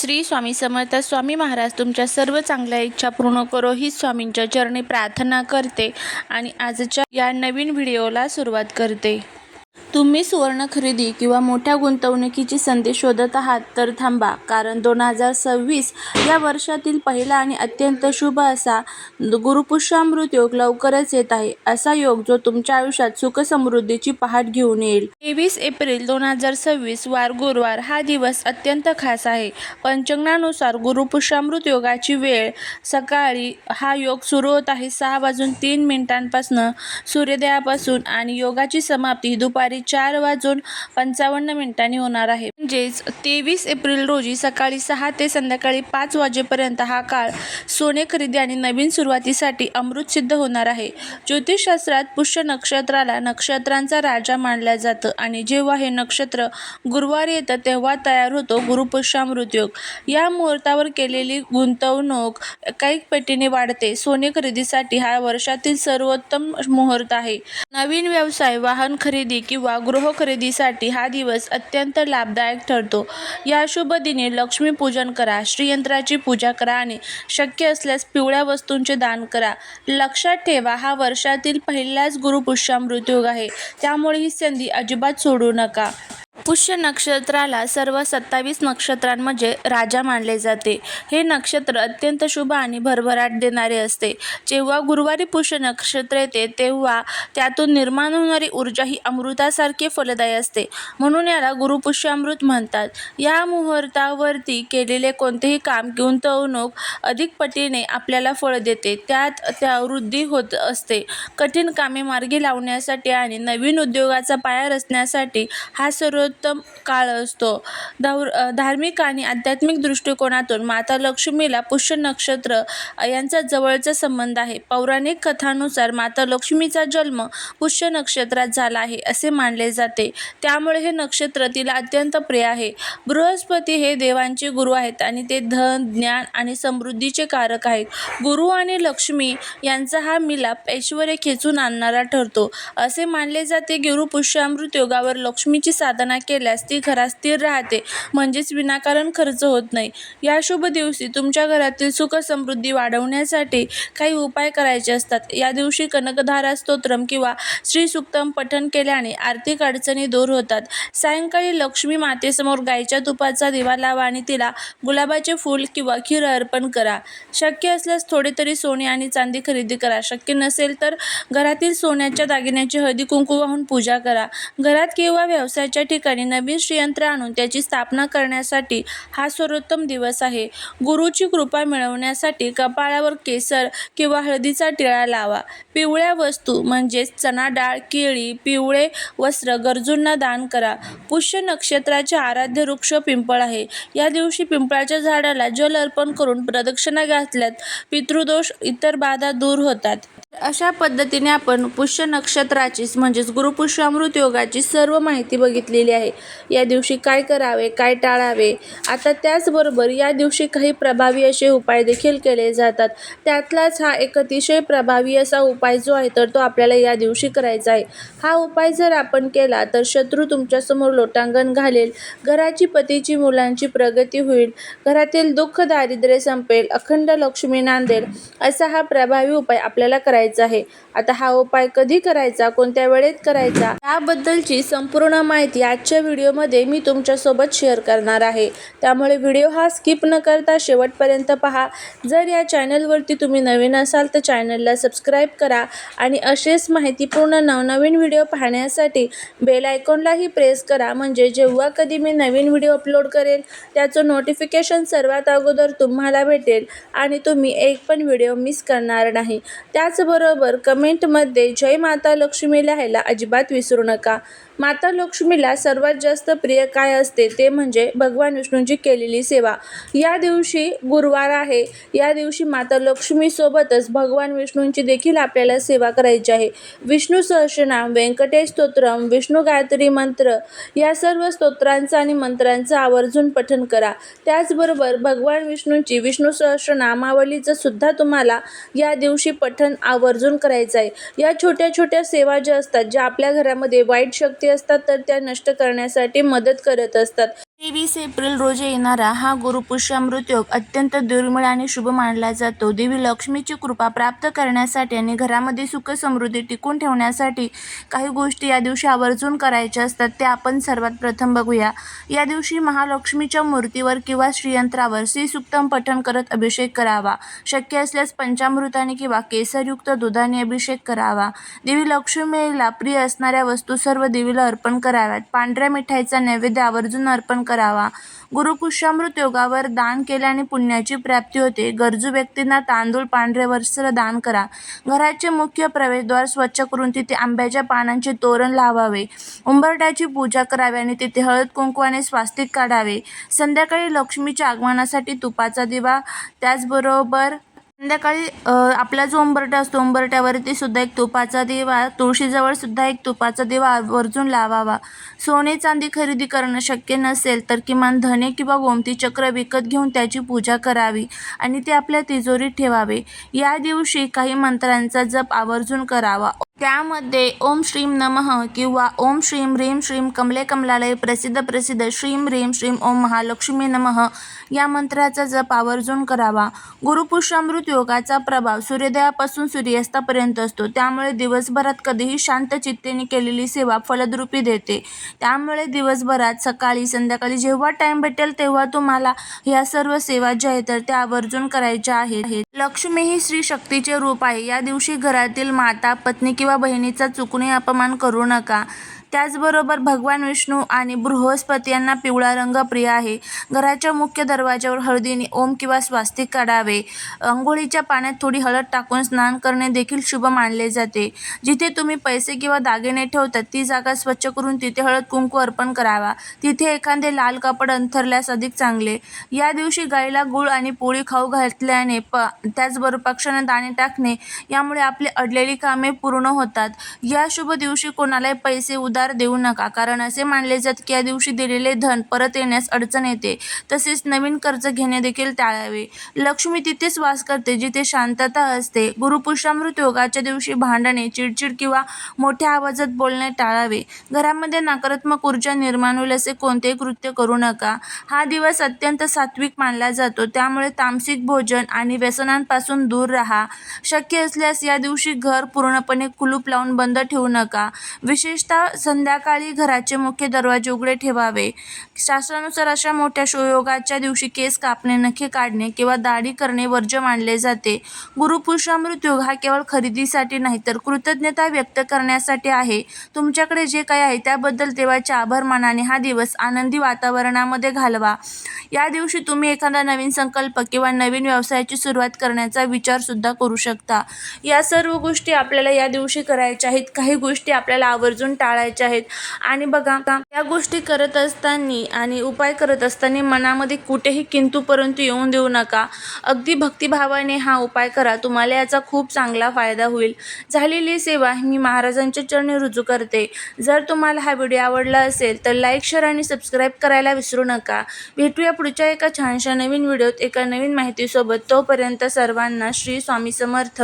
श्री स्वामी समर्थ. स्वामी महाराज तुमच्या सर्व चांगल्या इच्छा पूर्ण करो ही स्वामींच्या चरणी प्रार्थना करते आणि आजच्या या नवीन व्हिडिओला सुरुवात करते. तुम्ही सुवर्ण खरेदी किंवा मोठ्या गुंतवणुकीची संधी शोधत आहात तर थांबा, कारण 2026 या वर्षातील पहिला आणि अत्यंत शुभ असा गुरुपुष्यामृत योग लवकरच येत आहे. असा योग जो तुमच्या आयुष्यात सुख समृद्धीची पहाट घेऊन येईल. 23 एप्रिल 2026 वार गुरुवार हा दिवस अत्यंत खास आहे. पंचांगानुसार गुरुपुष्यामृत योगाची वेळ सकाळी हा योग सुरू होत आहे 6:03 सूर्योदयापासून आणि योगाची समाप्ती दुपारी 4:55 होणार आहे. म्हणजेच 23 एप्रिल रोजी सकाळी 6 ते संध्याकाळी 5 वाजेपर्यंत हा काळ सोने खरेदी आणि नवीन सुरुवातीसाठी अमृत सिद्ध होणार आहे. ज्योतिषशास्त्रात पुष्य नक्षत्राला नक्षत्रांचा राजा मानलं जातं आणि जेव्हा हे नक्षत्र गुरुवार येतं तेव्हा तयार होतो गुरुपुष्यामृत योग. या मुहूर्तावर केलेली गुंतवणूक कैक पटीने वाढते. सोने खरेदीसाठी हा वर्षातील सर्वोत्तम मुहूर्त आहे. नवीन व्यवसाय, वाहन खरेदी किंवा गृह खरेदीसाठी हा दिवस अत्यंत लाभदायक ठरतो. या शुभ दिनी लक्ष्मी पूजन करा, श्रीयंत्राची पूजा करा आणि शक्य असल्यास पिवळ्या वस्तूंचे दान करा. लक्षात ठेवा, हा वर्षातील पहिलाच गुरुपुष्यामृत योग आहे, त्यामुळे ही संधी अजिबात सोडू नका. पुष्य नक्षत्राला सर्व 27 नक्षत्रांमध्ये राजा मानले जाते. हे नक्षत्र अत्यंत शुभ आणि भरभराट देणारे असते. जेव्हा गुरुवारी पुष्य नक्षत्र येते तेव्हा त्यातून निर्माण होणारी ऊर्जा ही अमृतासारखी फलदायी असते, म्हणून याला गुरुपुष्यामृत म्हणतात. या मुहूर्तावरती केलेले कोणतेही काम, गुंतवणूक अधिक पटीने आपल्याला फळ देते, त्यात वृद्धी होत असते. कठीण कामे मार्गी लावण्यासाठी आणि नवीन उद्योगाचा पाया रचण्यासाठी हा सर्वोत्तम काळ असतो. धार्मिक आणि आध्यात्मिक दृष्टिकोनातून माता लक्ष्मीला पुष्य नक्षत्र यांचा जवळचा संबंध आहे. पौराणिक कथांनुसार माता लक्ष्मीचा जन्म पुष्य नक्षत्रात झाला आहे असे मानले जाते, त्यामुळे हे नक्षत्र तिला अत्यंत प्रिय आहे. बृहस्पती हे देवांचे गुरु आहेत आणि ते धन, ज्ञान आणि समृद्धीचे कारक आहेत. गुरु आणि लक्ष्मी यांचा हा मिलाप ऐश्वर्य खेचून आणणारा ठरतो. असे मानले जाते की गुरुपुष्यामृत योगावर लक्ष्मीची साधना केल्यास ती घरात स्थिर राहते, म्हणजेच विनाकारण खर्च होत नाही. या शुभ दिवशी तुमच्या घरातील सुख समृद्धी वाढवण्यासाठी काही उपाय करायचे असतात. या दिवशी कनकधारा स्तोत्रम किंवा श्रीसूक्तम पठण केल्याने आर्थिक अडचणी दूर होतात. सायंकाळी लक्ष्मी मातेसमोर गायीच्या तुपाचा दिवा लावा आणि तिला गुलाबाचे फूल किंवा खीर अर्पण करा. शक्य असल्यास थोडे तरी सोने आणि चांदी खरेदी करा. शक्य नसेल तर घरातील सोन्याच्या दागिन्यांची हळदी कुंकू वाहून पूजा करा. घरात किंवा व्यवसायाच्या ठिकाणी नवीन श्रीयंत्र आणून त्याची स्थापना करण्यासाठी हा सर्वोत्तम दिवस आहे. गुरुची कृपा मिळवण्यासाठी कपाळावर केसर किंवा हळदीचा टिळा लावा. पिवळ्या वस्तू म्हणजेच चणा डाळ, केळी, पिवळे वस्त्र गरजूंना दान करा. पुष्य नक्षत्राचे आराध्य वृक्ष पिंपळ आहे. या दिवशी पिंपळाच्या झाडाला जल अर्पण करून प्रदक्षिणा घातल्यात पितृदोष, इतर बाधा दूर होतात. अशा पद्धतीने आपण पुष्य नक्षत्राची म्हणजेच गुरुपुष्यामृत योगाची सर्व माहिती बघितलेली आहे. या दिवशी काय करावे, काय टाळावे. आता त्याचबरोबर या दिवशी काही प्रभावी असे उपाय देखील केले जातात. त्यातलाच हा एक अतिशय प्रभावी असा उपाय जो आहे तर तो आपल्याला या दिवशी करायचा आहे. हा उपाय जर आपण केला तर शत्रू तुमच्यासमोर लोटांगण घालेल, घराची, पतीची, मुलांची प्रगती होईल, घरातील दुःख दारिद्र्य संपेल, अखंड लक्ष्मी नांदेल. असा हा प्रभावी उपाय आपल्याला करायचा आहे. आता हा उपाय कधी करायचा, कोणत्या वेळेत करायचा याबद्दलची संपूर्ण माहिती आजच्या व्हिडिओमध्ये मी तुमच्यासोबत शेअर करणार आहे, त्यामुळे व्हिडिओ हा स्किप न करता शेवटपर्यंत पहा. जर या चॅनलवरती तुम्ही नवीन असाल तर चॅनलला सबस्क्राईब करा आणि असेच माहितीपूर्ण नवनवीन व्हिडिओ पाहण्यासाठी बेल आयकॉनलाही प्रेस करा, म्हणजे जेव्हा कधी मी नवीन व्हिडिओ अपलोड करेल त्याचं नोटिफिकेशन सर्वात अगोदर तुम्हाला भेटेल आणि तुम्ही एक पण व्हिडिओ मिस करणार नाही. त्याचबरोबर कमेंटमध्ये जय माता लक्ष्मी लिहायला अजिबात विसरू नका. माता लक्ष्मीला सर्वात जास्त प्रिय काय असते ते म्हणजे भगवान विष्णूंची केलेली सेवा. या दिवशी गुरुवार आहे, या दिवशी माता लक्ष्मी सोबतच भगवान विष्णूंची देखील आपल्याला सेवा करायची आहे. विष्णू सहस्रनाम, व्यंकटेश स्तोत्रम, विष्णू गायत्री मंत्र या सर्व स्तोत्रांचा आणि मंत्रांचं आवर्जून पठण करा. त्याचबरोबर भगवान विष्णूंची विष्णू सहस्रनामावलीचं सुद्धा तुम्हाला या दिवशी पठण आवर्जून करायचं आहे. या छोट्या छोट्या सेवा ज्या असतात, ज्या आपल्या घरामध्ये वाईट शक्ती असतात तर त्या नष्ट करण्यासाठी मदत करत असतात. 23 एप्रिल रोजी येणारा हा गुरुपुष्यामृत योग अत्यंत दुर्मिळ आणि शुभ मानला जातो. देवी लक्ष्मीची कृपा प्राप्त करण्यासाठी आणि घरामध्ये सुख समृद्धी टिकून ठेवण्यासाठी काही गोष्टी या दिवशी आवर्जून करायच्या असतात. त्या आपण सर्वात प्रथम बघूया. या दिवशी महालक्ष्मीच्या मूर्तीवर किंवा श्रीयंत्रावर श्रीसूक्तम पठण करत अभिषेक करावा. शक्य असल्यास पंचामृताने किंवा केसरयुक्त दुधाने अभिषेक करावा. देवी लक्ष्मीला प्रिय असणाऱ्या वस्तू सर्व देवीला अर्पण कराव्यात. पांढऱ्या मिठाईचा नैवेद्य आवर्जून अर्पण करावा. गुरुपुष्यामृत योगावर दान केल्याने पुण्याची प्राप्ती होते. गरजू व्यक्तींना तांदूळ, पांढरे वस्त्र दान करा. घराचे मुख्य प्रवेशद्वार स्वच्छ करून तिथे आंब्याच्या पानांचे तोरण लावावे. उंबरठ्याची पूजा करावी आणि तिथे हळद कुंकवाने स्वास्तिक काढावे. संध्याकाळी लक्ष्मीच्या आगमनासाठी तुपाचा दिवा, त्याचबरोबर संध्याकाळी आपला जो उंबरठा असतो उंबरठ्यावरती सुद्धा एक तुपाचा दिवा, तुळशीजवळ सुद्धा एक तुपाचा दिवा आवर्जून लावावा. सोने चांदी खरेदी करणं शक्य नसेल तर किमान धने किंवा गोमती चक्र विकत घेऊन त्याची पूजा करावी आणि ते आपल्या तिजोरीत ठेवावे. या दिवशी काही मंत्रांचा जप आवर्जून करावा. त्यामध्ये ओम श्रीम नमः किंवा ओम श्रीं ह्रीं श्रीं कमले कमलालय प्रसिद्ध श्रीं ह्रीं श्रीं ओम महालक्ष्मी नमः या मंत्राचा जप आवर्जून करावा. गुरुपुष्यामृत योगाचा प्रभाव सूर्योदयापासून सूर्यास्तापर्यंत असतो. त्यामुळे दिवसभरात कधीही शांत चित्तेने केलेली सेवा फलद्रुपी देते. त्यामुळे दिवसभरात सकाळी संध्याकाळी जेव्हा टाइम भेटेल तेव्हा तुम्हाला ह्या सर्व सेवा ज्या आहेत तर त्या आवर्जून करायच्या आहेत. लक्ष्मी ही स्त्री शक्तीचे रूप आहे. या दिवशी घरातील माता, पत्नी किंवा बहिणीचा चुकूनही अपमान करू नका. त्याचबरोबर भगवान विष्णू आणि बृहस्पती यांना पिवळा रंग प्रिय आहे. घराच्या मुख्य दरवाजावर हळदीने ओम किंवा स्वास्तिक काढावे. अंघोळीच्या पाण्यात थोडी हळद टाकून स्नान करणे देखील शुभ मानले जाते. जिथे तुम्ही पैसे किंवा दागिने ठेवतात ती जागा स्वच्छ करून तिथे हळद कुंकू अर्पण करावा. तिथे एखादे लाल कापड अंथरल्यास अधिक चांगले. या दिवशी गाईला गूळ आणि पोळी खाऊ घातल्याने त्याचबरोबर पक्ष्यांना दाणे टाकणे यामुळे आपली अडलेली कामे पूर्ण होतात. या शुभ दिवशी कोणालाही पैसे उधार देऊ नका, कारण असे मानले जाते की या दिवशी दिलेले धन परत येण्यास अडचण येते. तसेच नवीन कर्ज घेणे देखील टाळावे. लक्ष्मी तिथेच वास करते जिथे शांतता असते. गुरुपुष्यामृत योगाच्या दिवशी भांडणे, चिडचिड किंवा मोठ्या आवाजात बोलणे टाळावे. घरामध्ये नकारात्मक ऊर्जा निर्माण होईल असे कोणतेही कृत्य करू नका. हा दिवस अत्यंत सात्विक मानला जातो. त्यामुळे तामसिक भोजन आणि व्यसनांपासून दूर राहा. शक्य असल्यास या दिवशी घर पूर्णपणे कुलूप लावून बंद ठेवू नका. विशेषतः संध्याकाळी घराचे मुख्य दरवाजे उघडे ठेवावे. शास्त्रानुसार अशा मोठ्या योगाच्या दिवशी केस कापणे, नखे काढणे किंवा दाढी करणे वर्ज्य मानले जाते. गुरुपुष्यामृत योग हा केवळ खरेदीसाठी नाही तर कृतज्ञता व्यक्त करण्यासाठी आहे. तुमच्याकडे जे काही आहे त्याबद्दल देवाचे आभार माना आणि हा दिवस आनंदी वातावरणामध्ये घालवा. या दिवशी तुम्ही एखादा नवीन संकल्प किंवा नवीन व्यवसायाची सुरुवात करण्याचा विचार सुद्धा करू शकता. या सर्व गोष्टी आपल्याला या दिवशी करायच्या आहेत. काही गोष्टी आपल्याला आवर्जून टाळायच्या आहेत. आणि बघा, या गोष्टी करत असताना आणि उपाय करत असताना मनामध्ये कुठेही किंतु परंतु येऊन देऊ नका. अगदी भक्तिभावाने हा उपाय करा. तुम्हाला याचा खूप चांगला फायदा होईल. झालेली सेवा मी महाराजांच्या चरणी रुजू करते. जर तुम्हाला हा व्हिडिओ आवडला असेल तर लाईक, शेअर आणि सबस्क्राईब करायला विसरू नका. भेटूया पुढच्या एका छानशा नवीन व्हिडिओत एका नवीन माहितीसोबत. तोपर्यंत सर्वांना श्री स्वामी समर्थ.